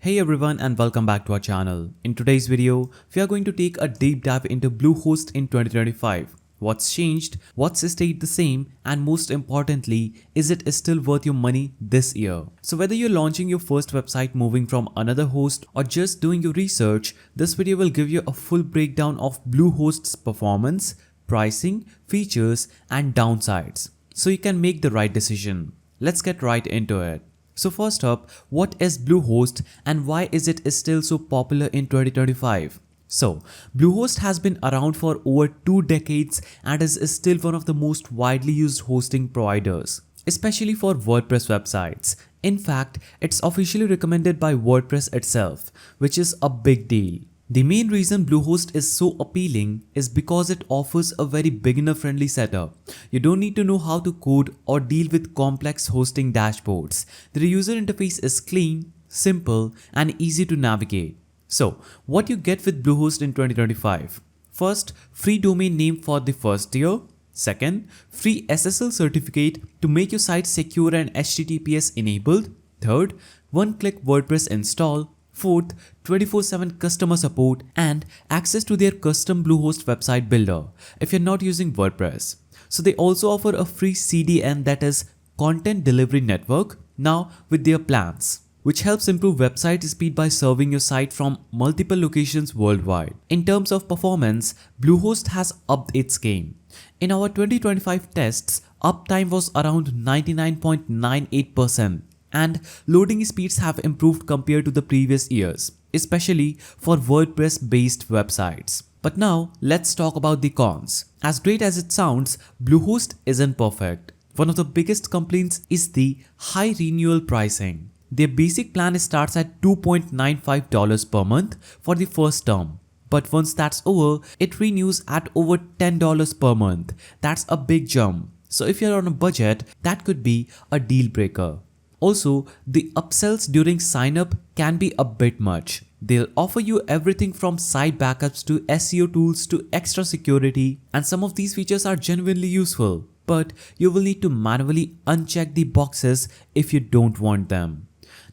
Hey everyone and welcome back to our channel. In today's video, we are going to take a deep dive into Bluehost in 2025. What's changed, what's stayed the same, and most importantly, is it still worth your money this year? So whether you're launching your first website, moving from another host, or just doing your research, this video will give you a full breakdown of Bluehost's performance, pricing, features, and downsides, so you can make the right decision. Let's get right into it. So first up, what is Bluehost and why is it still so popular in 2025? So, Bluehost has been around for over 2 decades and is still one of the most widely used hosting providers, especially for WordPress websites. In fact, it's officially recommended by WordPress itself, which is a big deal. The main reason Bluehost is so appealing is because it offers a very beginner-friendly setup. You don't need to know how to code or deal with complex hosting dashboards. The user interface is clean, simple, and easy to navigate. So, what you get with Bluehost in 2025? First, free domain name for the first year. Second, free SSL certificate to make your site secure and HTTPS enabled. Third, one-click WordPress install. Fourth, 24/7 customer support and access to their custom Bluehost website builder if you're not using WordPress. So they also offer a free CDN, that is Content Delivery Network, now with their plans, which helps improve website speed by serving your site from multiple locations worldwide. In terms of performance, Bluehost has upped its game. In our 2025 tests, uptime was around 99.98%. and loading speeds have improved compared to the previous years, especially for WordPress-based websites. But now, let's talk about the cons. As great as it sounds, Bluehost isn't perfect. One of the biggest complaints is the high renewal pricing. Their basic plan starts at $2.95 per month for the first term. But once that's over, it renews at over $10 per month. That's a big jump. So if you're on a budget, that could be a deal breaker. Also, the upsells during sign-up can be a bit much. They'll offer you everything from site backups to SEO tools to extra security, and some of these features are genuinely useful, but you will need to manually uncheck the boxes if you don't want them.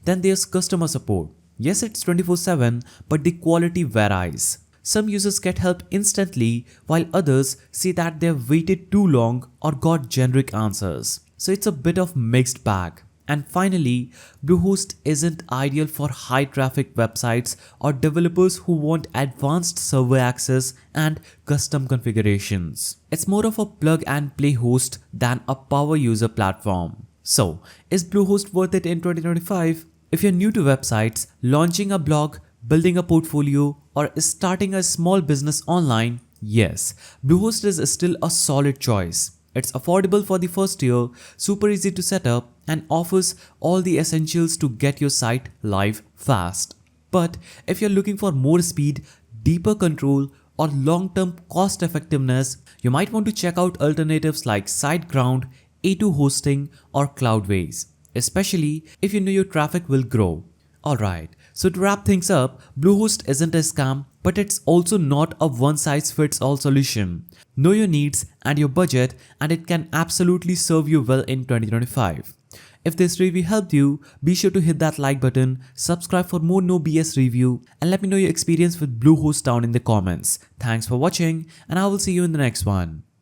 Then there's customer support. Yes, it's 24/7, but the quality varies. Some users get help instantly, while others say that they've waited too long or got generic answers. So it's a bit of mixed bag. And finally, Bluehost isn't ideal for high traffic websites or developers who want advanced server access and custom configurations. It's more of a plug and play host than a power user platform. So, is Bluehost worth it in 2025? If you're new to websites, launching a blog, building a portfolio, or starting a small business online, yes, Bluehost is still a solid choice. It's affordable for the first year, super easy to set up, and offers all the essentials to get your site live fast. But if you're looking for more speed, deeper control, or long-term cost effectiveness, you might want to check out alternatives like SiteGround, A2 Hosting, or Cloudways, especially if you know your traffic will grow. Alright, so to wrap things up, Bluehost isn't a scam, but it's also not a one-size-fits-all solution. Know your needs and your budget, and it can absolutely serve you well in 2025. If this review helped you, be sure to hit that like button, subscribe for more no BS review, and let me know your experience with Bluehost down in the comments. Thanks for watching, and I will see you in the next one.